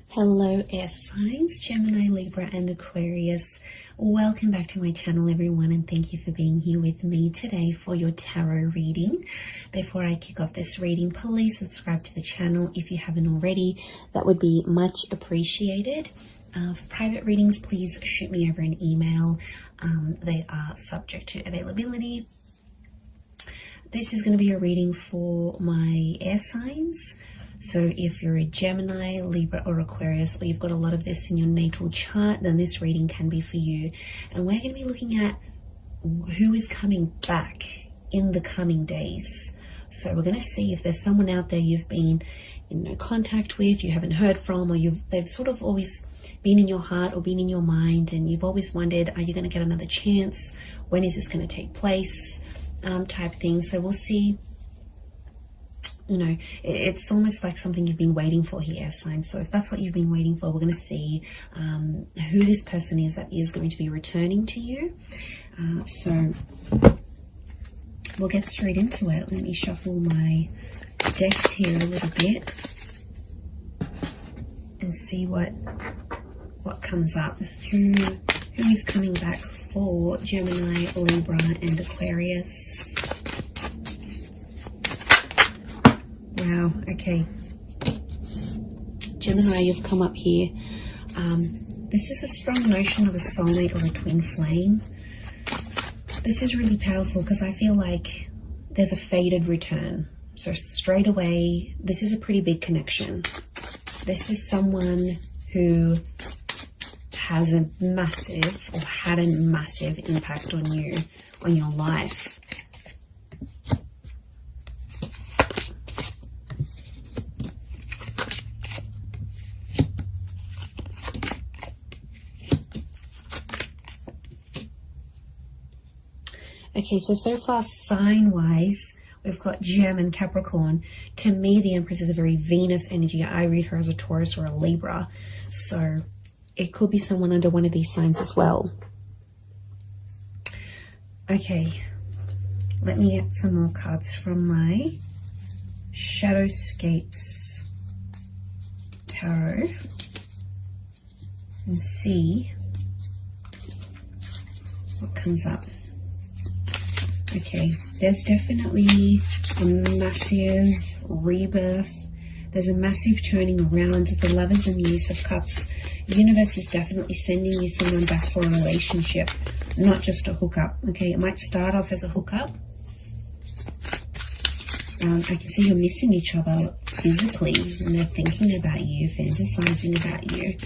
Hello air signs, Gemini, Libra and Aquarius. Welcome back to my channel everyone, and thank you for being here with me today for your tarot reading. Before I kick off this reading, please subscribe to the channel if you haven't already. That would be much appreciated. For private readings, please shoot me over an email. They are subject to availability. This is going to be a reading for my air signs. So if you're a Gemini, Libra or Aquarius, or you've got a lot of this in your natal chart, then this reading can be for you. And we're going to be looking at who is coming back in the coming days. So we're going to see if there's someone out there you've been in no contact with, you haven't heard from, or they've sort of always been in your heart or been in your mind, and you've always wondered, are you going to get another chance? When is this going to take place? Type thing. So we'll see. You know, it's almost like something you've been waiting for here, signs. So if that's what you've been waiting for, we're going to see who this person is that is going to be returning to you. So we'll get straight into it. Let me shuffle my decks here a little bit and see what comes up. Who is coming back for Gemini, Libra and Aquarius? Wow, okay. Gemini, you've come up here. This is a strong notion of a soulmate or a twin flame. This is really powerful because I feel like there's a fated return. So straight away, this is a pretty big connection. This is someone who has a massive or had a massive impact on you, on your life. Okay, so far sign-wise, we've got Gem and Capricorn. To me, the Empress is a very Venus energy. I read her as a Taurus or a Libra. So it could be someone under one of these signs as well. Okay, let me get some more cards from my Shadowscapes Tarot and see what comes up. Okay, there's definitely a massive rebirth. There's a massive turning around. The Lovers and the Ace of Cups. The universe is definitely sending you someone back for a relationship, not just a hookup. Okay, it might start off as a hookup. I can see you're missing each other physically, and they're thinking about you, fantasizing about you.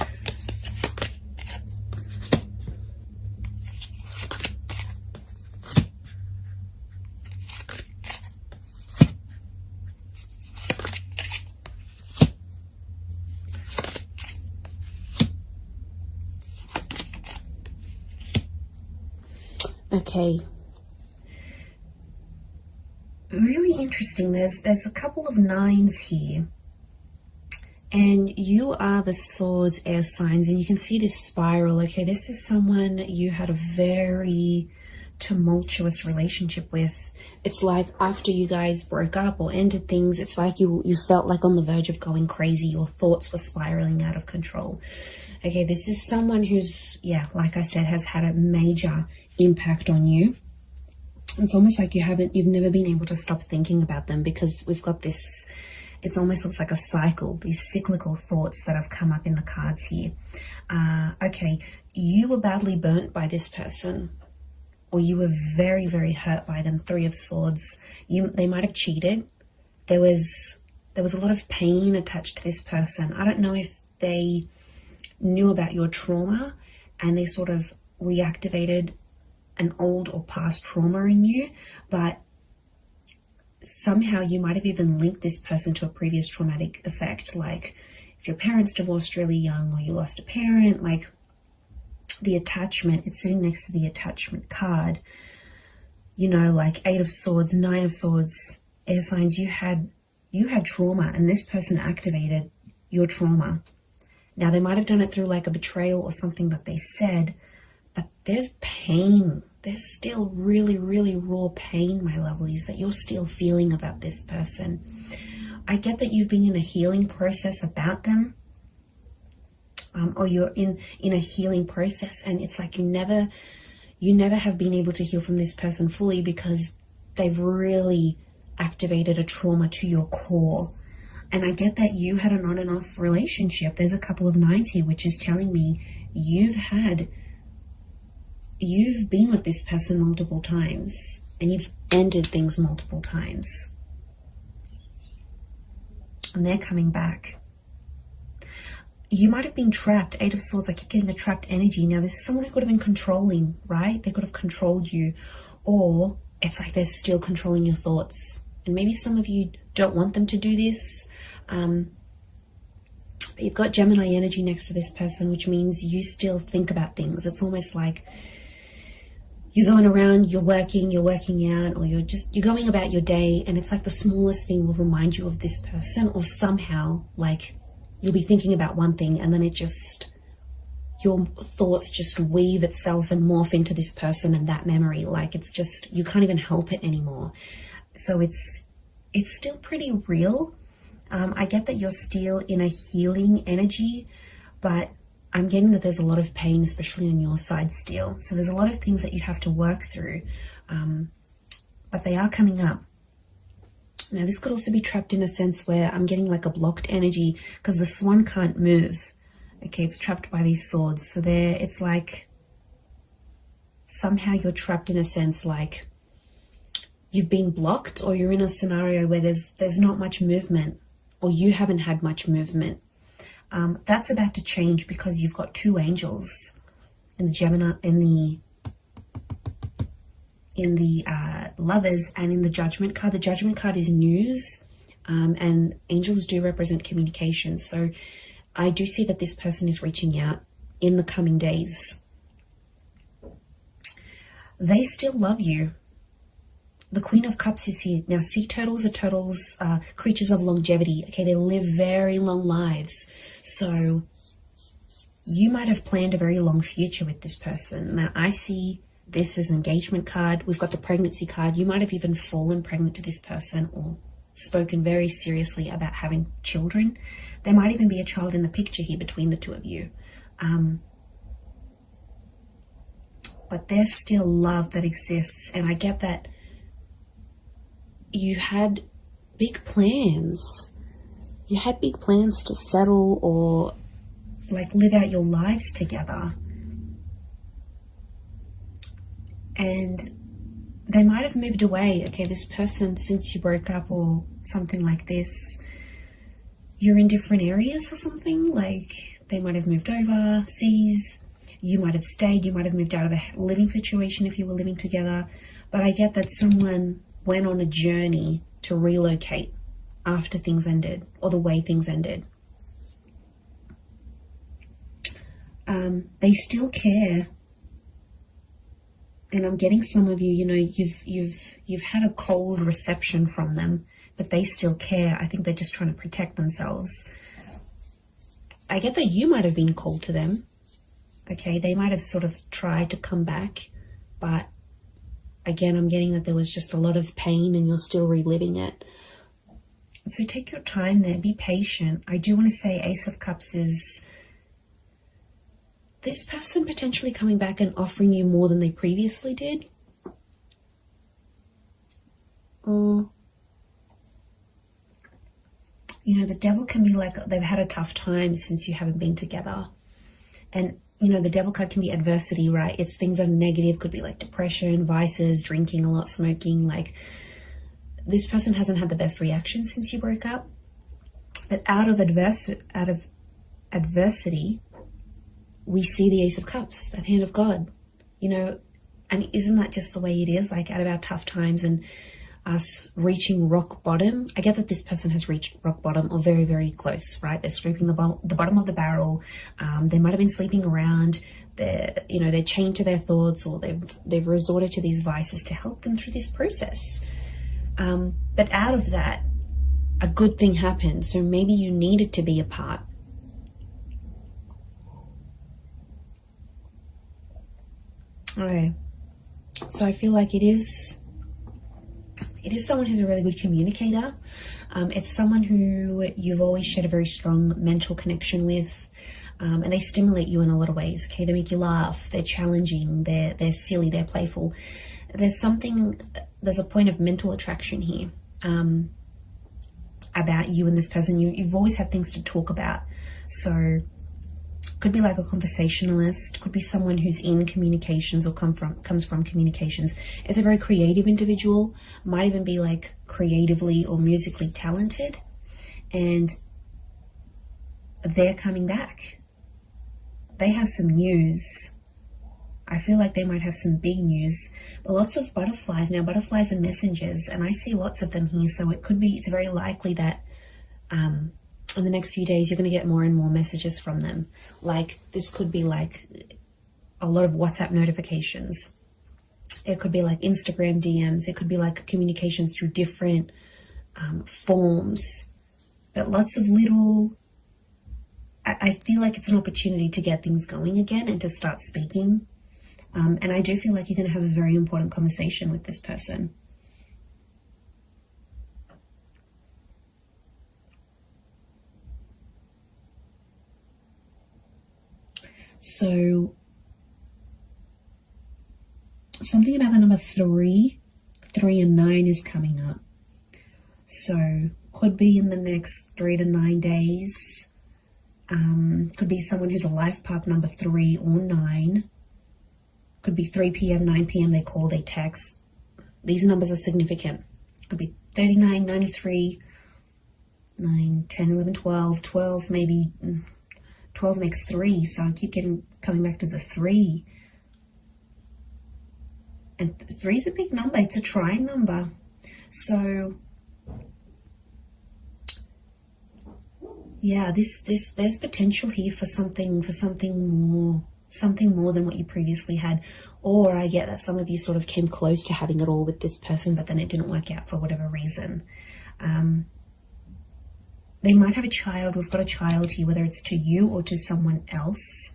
Okay, really interesting. There's a couple of nines here, and you are the Swords air signs, and you can see this spiral. Okay, this is someone you had a very tumultuous relationship with. It's like after you guys broke up or ended things, it's like you felt like on the verge of going crazy. Your thoughts were spiraling out of control. Okay, this is someone who's, yeah, like I said, has had a major impact on you. It's almost like you've never been able to stop thinking about them, because we've got this, it almost looks like a cycle, these cyclical thoughts that have come up in the cards here. Okay, you were badly burnt by this person, or you were very, very hurt by them. Three of Swords. They might have cheated. There was a lot of pain attached to this person. I don't know if they knew about your trauma and they sort of reactivated an old or past trauma in you, but somehow you might have even linked this person to a previous traumatic effect, like if your parents divorced really young, or you lost a parent. Like the attachment, it's sitting next to the attachment card, you know, like Eight of Swords, Nine of Swords, air signs. You had trauma, and this person activated your trauma. Now they might have done it through like a betrayal or something that they said, but there's pain. There's still really, really raw pain, my lovelies, that you're still feeling about this person. I get that you've been in a healing process about them, or you're in a healing process, and it's like you never have been able to heal from this person fully because they've really activated a trauma to your core. And I get that you had an on and off relationship. There's a couple of nines here, which is telling me you've been with this person multiple times, and you've ended things multiple times. And they're coming back. You might have been trapped. Eight of Swords, I keep getting the trapped energy. Now, this is someone who could have been controlling, right? They could have controlled you. Or it's like they're still controlling your thoughts. And maybe some of you don't want them to do this. You've got Gemini energy next to this person, which means you still think about things. It's almost like you're going around, you're working out, or you're going about your day, and it's like the smallest thing will remind you of this person, or somehow like you'll be thinking about one thing and then your thoughts just weave itself and morph into this person and that memory. Like it's just, you can't even help it anymore. So it's still pretty real. I get that you're still in a healing energy, but I'm getting that there's a lot of pain, especially on your side still. So there's a lot of things that you'd have to work through, but they are coming up. Now, this could also be trapped in a sense where I'm getting like a blocked energy because the swan can't move. Okay, it's trapped by these swords. So it's like somehow you're trapped in a sense like you've been blocked, or you're in a scenario where there's not much movement, or you haven't had much movement. That's about to change because you've got two angels in the Gemini, in the Lovers, and in the Judgment card. The Judgment card is news, and angels do represent communication. So I do see that this person is reaching out in the coming days. They still love you. The Queen of Cups is here. Now, sea turtles are creatures of longevity. Okay, they live very long lives. So you might have planned a very long future with this person. Now, I see this as an engagement card. We've got the pregnancy card. You might have even fallen pregnant to this person or spoken very seriously about having children. There might even be a child in the picture here between the two of you. But there's still love that exists. And I get that you had big plans. You had big plans to settle or like live out your lives together. And they might have moved away. Okay, this person, since you broke up or something like this, you're in different areas or something. Like they might have moved overseas. You might have stayed. You might have moved out of a living situation if you were living together. But I get that someone went on a journey to relocate after things ended, or the way things ended. They still care. And I'm getting some of you, you know, you've had a cold reception from them, but they still care. I think they're just trying to protect themselves. I get that you might have been cold to them. Okay, they might have sort of tried to come back, but again, I'm getting that there was just a lot of pain and you're still reliving it. And so take your time there, be patient. I do want to say Ace of Cups is this person potentially coming back and offering you more than they previously did. Or, you know, the Devil can be like they've had a tough time since you haven't been together. And, you know, the Devil card can be adversity, right? It's things that are negative, could be like depression, vices, drinking a lot, smoking. Like this person hasn't had the best reaction since you broke up. But out of adversity, we see the Ace of Cups, that hand of God, you know, and isn't that just the way it is? Like out of our tough times and us reaching rock bottom. I get that this person has reached rock bottom or very, very close, right? They're scraping the bottom of the barrel. They might have been sleeping around. They're chained to their thoughts, or they've resorted to these vices to help them through this process. But out of that, a good thing happened. So maybe you needed to be apart. Okay, so I feel like it is It is someone who's a really good communicator. It's someone who you've always shared a very strong mental connection with, and they stimulate you in a lot of ways. Okay, they make you laugh, they're challenging, they're silly, they're playful. There's a point of mental attraction here about you and this person. You've always had things to talk about. So could be like a conversationalist, could be someone who's in communications or comes from communications. It's a very creative individual, might even be like creatively or musically talented, and they're coming back. They have some news. I feel like they might have some big news, but lots of butterflies. Now, butterflies are messengers, and I see lots of them here, so it's very likely that in the next few days, you're going to get more and more messages from them. Like, this could be like a lot of WhatsApp notifications. It could be like Instagram DMs. It could be like communications through different forms. But lots of little... I feel like it's an opportunity to get things going again and to start speaking. And I do feel like you're going to have a very important conversation with this person. So something about the number 3 and 9 is coming up. So could be in the next 3 to 9 days. Could be someone who's a life path number 3 or 9. Could be 3 p.m., 9 p.m. They call, they text. These numbers are significant. Could be 39, 93, 9, 10, 11, 12, 12 maybe. 12 makes 3, so I keep coming back to the 3. And 3 is a big number. It's a trying number. So yeah, there's potential here for something more than what you previously had. Or I get that some of you sort of came close to having it all with this person, but then it didn't work out for whatever reason. They might have a child. We've got a child here, whether it's to you or to someone else.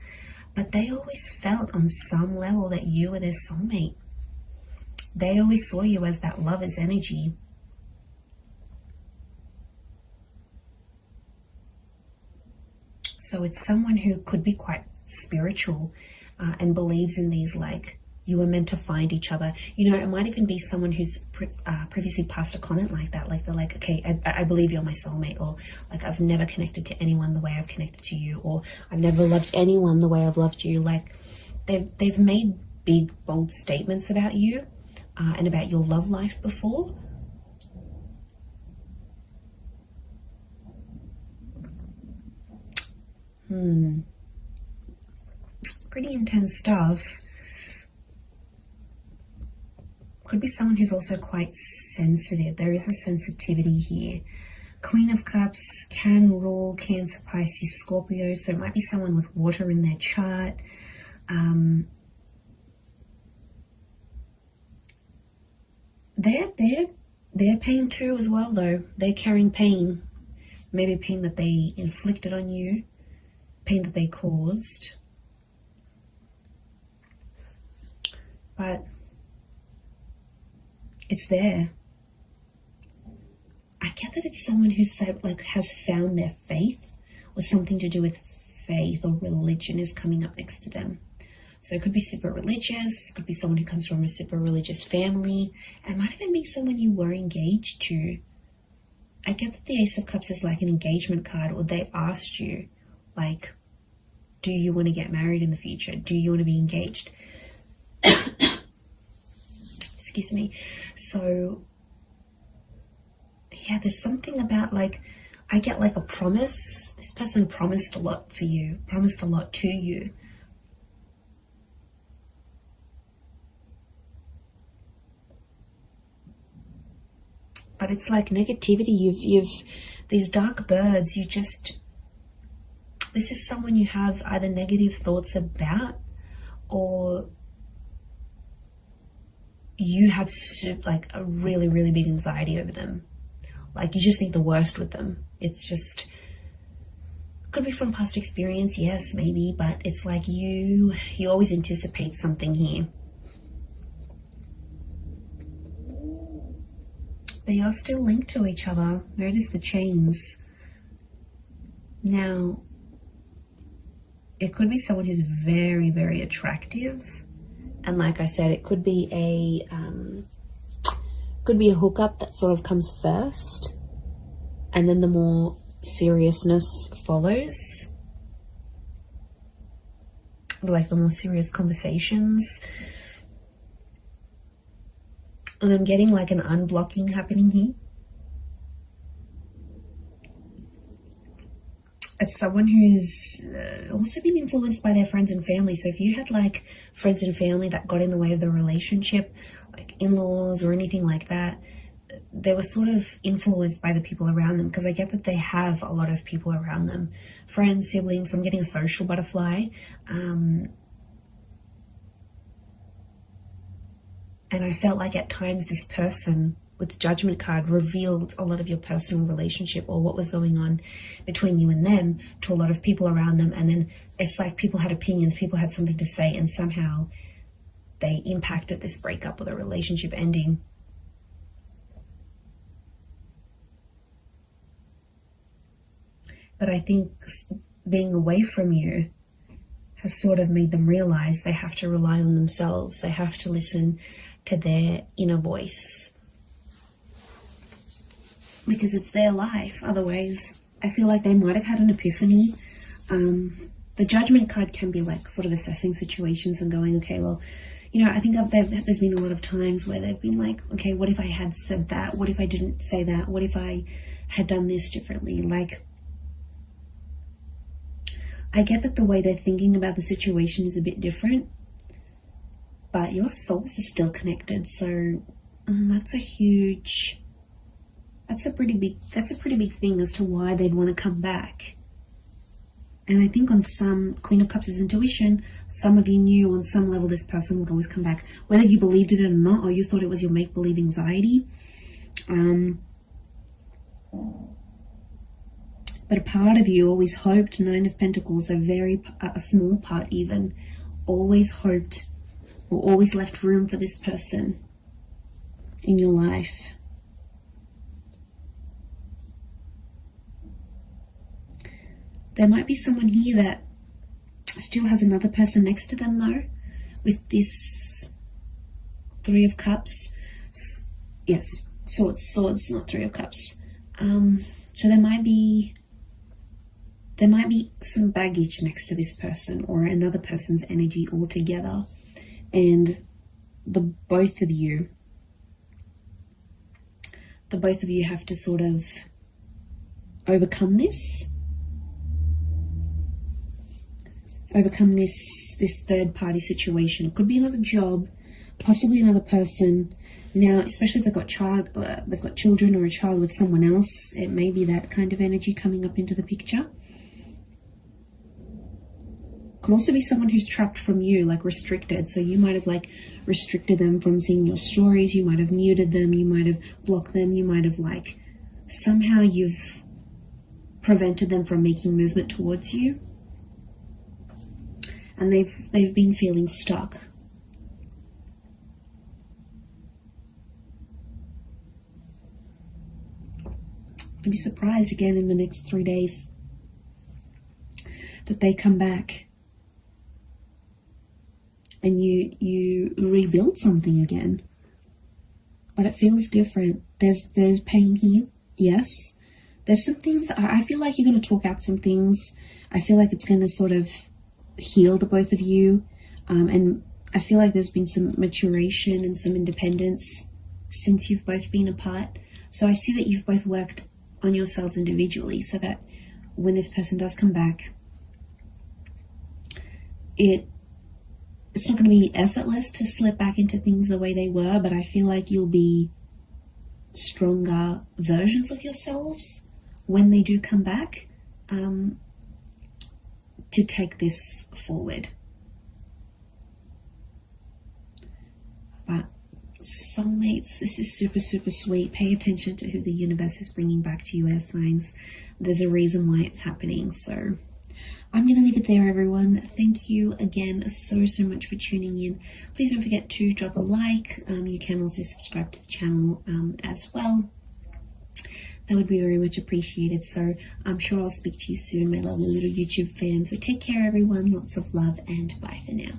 But they always felt on some level that you were their soulmate. They always saw you as that lover's energy. So it's someone who could be quite spiritual and believes in these, like, you were meant to find each other. You know, it might even be someone who's previously passed a comment like that. Like, they're like, okay, I believe you're my soulmate. Or like, I've never connected to anyone the way I've connected to you. Or I've never loved anyone the way I've loved you. Like, they've made big, bold statements about you and about your love life before. Pretty intense stuff. Could be someone who's also quite sensitive. There is a sensitivity here. Queen of Cups can rule Cancer, Pisces, Scorpio. So it might be someone with water in their chart. They're pain too as well, though. They're carrying pain. Maybe pain that they inflicted on you. Pain that they caused. But it's there. I get that it's someone who's so, like, has found their faith, or something to do with faith or religion is coming up next to them. So it could be super religious, could be someone who comes from a super religious family. It might even be someone you were engaged to. I get that the Ace of Cups is like an engagement card, or they asked you, like, do you want to get married in the future? Do you want to be engaged? Excuse me. So yeah, there's something about, like, I get like a promise. This person promised a lot for you, promised a lot to you. But it's like negativity. You've these dark birds, this is someone you have either negative thoughts about, or you have like a really, really big anxiety over them. Like, you just think the worst with them. It's just, could be from past experience, yes, maybe, but it's like you always anticipate something here. you're still linked to each other. Notice the chains. Now, it could be someone who's very, very attractive. And like I said, it could be a hookup that sort of comes first. And then the more seriousness follows. Like the more serious conversations. And I'm getting like an unblocking happening here. It's someone who's also been influenced by their friends and family. So if you had like friends and family that got in the way of the relationship, like in-laws or anything like that, they were sort of influenced by the people around them, because I get that they have a lot of people around them. Friends, siblings, I'm getting a social butterfly. And I felt like at times this person with the Judgment card revealed a lot of your personal relationship or what was going on between you and them to a lot of people around them. And then it's like people had opinions, people had something to say, and somehow they impacted this breakup or the relationship ending. But I think being away from you has sort of made them realize they have to rely on themselves. They have to listen to their inner voice, because it's their life. Otherwise, I feel like they might have had an epiphany. The Judgment card can be like sort of assessing situations and going, okay, well, you know, I think there's been a lot of times where they've been like, okay, what if I had said that? What if I didn't say that? What if I had done this differently? Like, I get that the way they're thinking about the situation is a bit different, but your souls are still connected. So that's a pretty big thing as to why they'd want to come back. And I think on some, Queen of Cups is intuition. Some of you knew on some level this person would always come back, whether you believed it or not, or you thought it was your make-believe anxiety. But a part of you always hoped, Nine of Pentacles, a small part even, always hoped or always left room for this person in your life. There might be someone here that still has another person next to them though, with this Three of Cups. Yes, swords, not Three of Cups. So there might be some baggage next to this person or another person's energy altogether, and the both of you have to sort of overcome this third party situation. It could be another job, possibly another person. Now, especially if they've got children or a child with someone else, it may be that kind of energy coming up into the picture. Could also be someone who's trapped from you, like restricted. So you might have like restricted them from seeing your stories. You might have muted them. You might have blocked them. You might have like somehow you've prevented them from making movement towards you. And they've been feeling stuck. I'd be surprised again in the next 3 days that they come back and you rebuild something again. But it feels different. There's pain here, yes. There's some things, I feel like you're going to talk out some things. I feel like it's going to sort of heal the both of you. And I feel like there's been some maturation and some independence since you've both been apart. So I see that you've both worked on yourselves individually so that when this person does come back, it's not going to be effortless to slip back into things the way they were, but I feel like you'll be stronger versions of yourselves when they do come back, to take this forward. But soulmates, this is super, super sweet. Pay attention to who the universe is bringing back to you, air signs. There's a reason why it's happening. So I'm going to leave it there, everyone. Thank you again so much for tuning in. Please don't forget to drop a like. You can also subscribe to the channel as well. that would be very much appreciated. So I'm sure I'll speak to you soon, my lovely little YouTube fam. So take care, everyone. Lots of love, and bye for now.